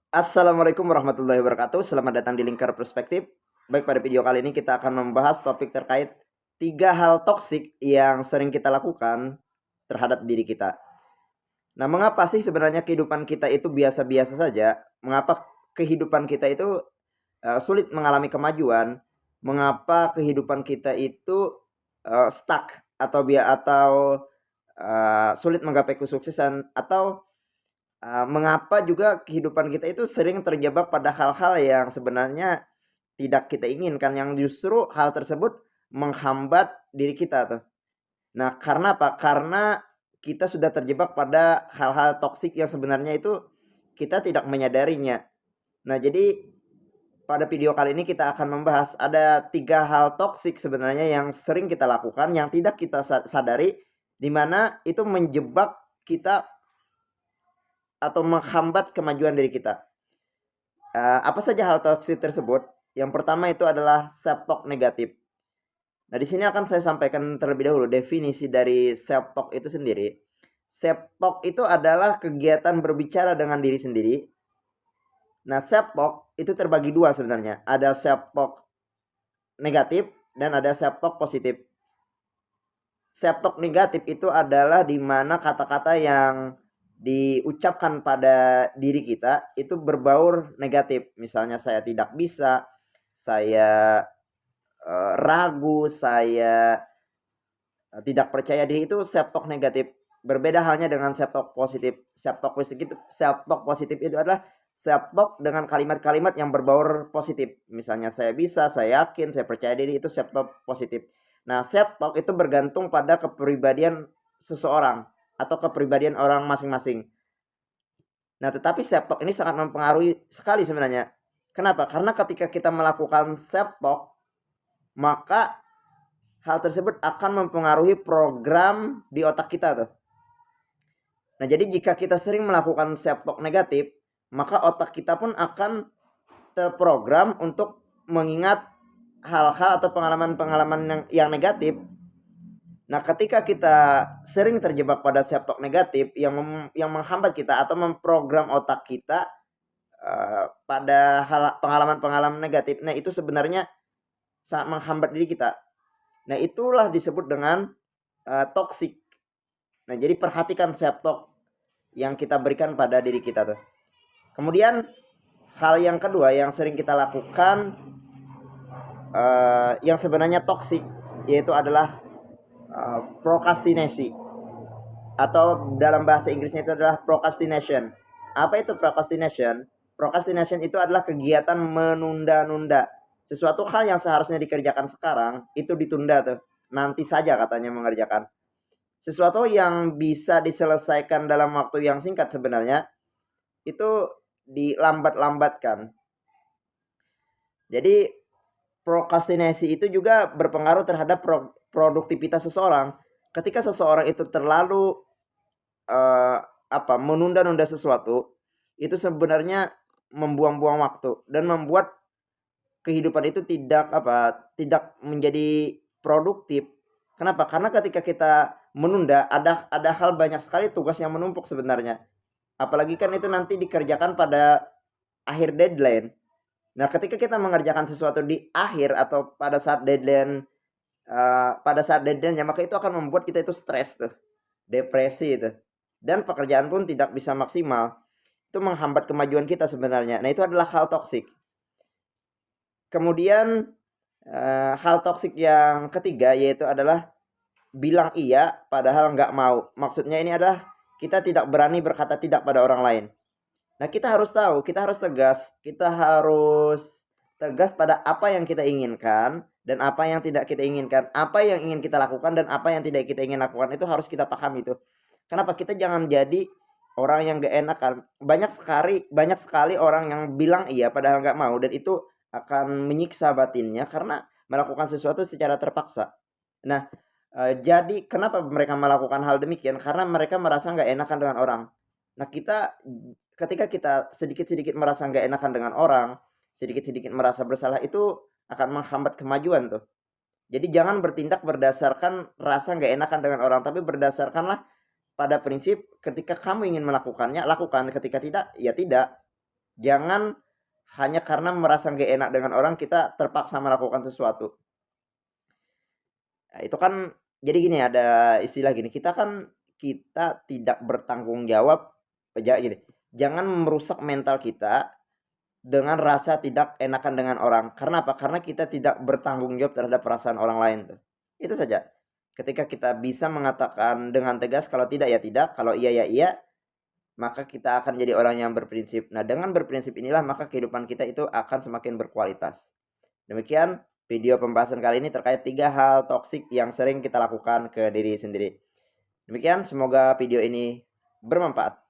Assalamualaikum warahmatullahi wabarakatuh. Selamat datang di Lingkar Perspektif. Baik, pada video kali ini kita akan membahas topik terkait 3 hal toksik yang sering kita lakukan terhadap diri kita. Nah, mengapa sih sebenarnya kehidupan kita itu biasa-biasa saja? Mengapa kehidupan kita itu, sulit mengalami kemajuan? Mengapa kehidupan kita itu, stuck atau sulit menggapai kesuksesan? Atau mengapa juga kehidupan kita itu sering terjebak pada hal-hal yang sebenarnya tidak kita inginkan, yang justru hal tersebut menghambat diri kita tuh. Nah, karena apa? Karena kita sudah terjebak pada hal-hal toksik yang sebenarnya itu kita tidak menyadarinya. Nah, jadi pada video kali ini kita akan membahas ada 3 hal toksik sebenarnya yang sering kita lakukan, yang tidak kita sadari, di mana itu menjebak kita atau menghambat kemajuan diri kita. Apa saja hal toksik tersebut? Yang pertama itu adalah self talk negatif. Nah, di sini akan saya sampaikan terlebih dahulu definisi dari self talk itu sendiri. Self talk itu adalah kegiatan berbicara dengan diri sendiri. Nah, self talk itu terbagi dua sebenarnya. Ada self talk negatif dan ada self talk positif. Self talk negatif itu adalah di mana kata-kata yang diucapkan pada diri kita itu berbaur negatif. Misalnya saya tidak bisa, saya ragu, saya tidak percaya diri, itu self talk negatif. Berbeda halnya dengan self talk positif. Self talk positif itu adalah self talk dengan kalimat-kalimat yang berbaur positif. Misalnya saya bisa, saya yakin, saya percaya diri, itu self talk positif. Nah, self talk itu bergantung pada kepribadian seseorang atau kepribadian orang masing-masing. Nah, tetapi self talk ini sangat mempengaruhi sekali sebenarnya. Kenapa? Karena ketika kita melakukan self talk, maka hal tersebut akan mempengaruhi program di otak kita tuh. Nah, jadi jika kita sering melakukan self talk negatif, maka otak kita pun akan terprogram untuk mengingat hal-hal atau pengalaman-pengalaman yang negatif. Nah, ketika kita sering terjebak pada self talk negatif yang menghambat kita atau memprogram otak kita pada pengalaman-pengalaman negatif, nah itu sebenarnya sangat menghambat diri kita. Nah, itulah disebut dengan toxic. Nah, jadi perhatikan self talk yang kita berikan pada diri kita tuh. Kemudian hal yang kedua yang sering kita lakukan yang sebenarnya toksik, yaitu adalah prokrastinasi, atau dalam bahasa Inggrisnya itu adalah procrastination. Apa itu procrastination? Procrastination itu adalah kegiatan menunda-nunda. Sesuatu hal yang seharusnya dikerjakan sekarang itu ditunda tuh. Nanti saja katanya mengerjakan. Sesuatu yang bisa diselesaikan dalam waktu yang singkat sebenarnya itu dilambat-lambatkan. Jadi prokrastinasi itu juga berpengaruh terhadap produktivitas seseorang. Ketika seseorang itu terlalu uh, menunda-nunda sesuatu, itu sebenarnya membuang-buang waktu dan membuat kehidupan itu tidak menjadi produktif. Kenapa? Karena ketika kita menunda, ada hal banyak sekali tugas yang menumpuk sebenarnya. Apalagi kan itu nanti dikerjakan pada akhir deadline. Nah, ketika kita mengerjakan sesuatu di akhir atau pada saat deadline-nya, maka itu akan membuat kita itu stres tuh, depresi itu. Dan pekerjaan pun tidak bisa maksimal. Itu menghambat kemajuan kita sebenarnya. Nah, itu adalah hal toksik. Kemudian hal toksik yang ketiga yaitu adalah bilang iya padahal nggak mau. Maksudnya ini adalah kita tidak berani berkata tidak pada orang lain. Nah, kita harus tahu, kita harus tegas pada apa yang kita inginkan dan apa yang tidak kita inginkan. Apa yang ingin kita lakukan dan apa yang tidak kita ingin lakukan itu harus kita pahami itu. Kenapa? Kita jangan jadi orang yang gak enakan. Banyak sekali orang yang bilang iya padahal nggak mau, dan itu akan menyiksa batinnya karena melakukan sesuatu secara terpaksa. Nah, jadi kenapa mereka melakukan hal demikian? Karena mereka merasa nggak enakan dengan orang. Nah, ketika kita sedikit-sedikit merasa nggak enakan dengan orang, sedikit-sedikit merasa bersalah, itu akan menghambat kemajuan tuh. Jadi jangan bertindak berdasarkan rasa nggak enakan dengan orang, tapi berdasarkanlah pada prinsip ketika kamu ingin melakukannya, lakukan. Ketika tidak, ya tidak. Jangan hanya karena merasa nggak enak dengan orang kita terpaksa melakukan sesuatu. Nah, itu kan jadi gini, ada istilah gini, kita tidak bertanggung jawab, gini, jangan merusak mental kita dengan rasa tidak enakan dengan orang. Karena apa? Karena kita tidak bertanggung jawab terhadap perasaan orang lain tuh. Itu saja. Ketika kita bisa mengatakan dengan tegas kalau tidak ya tidak, kalau iya ya iya, maka kita akan jadi orang yang berprinsip. Nah, dengan berprinsip inilah maka kehidupan kita itu akan semakin berkualitas. Demikian video pembahasan kali ini terkait 3 hal toksik yang sering kita lakukan ke diri sendiri. Demikian, semoga video ini bermanfaat.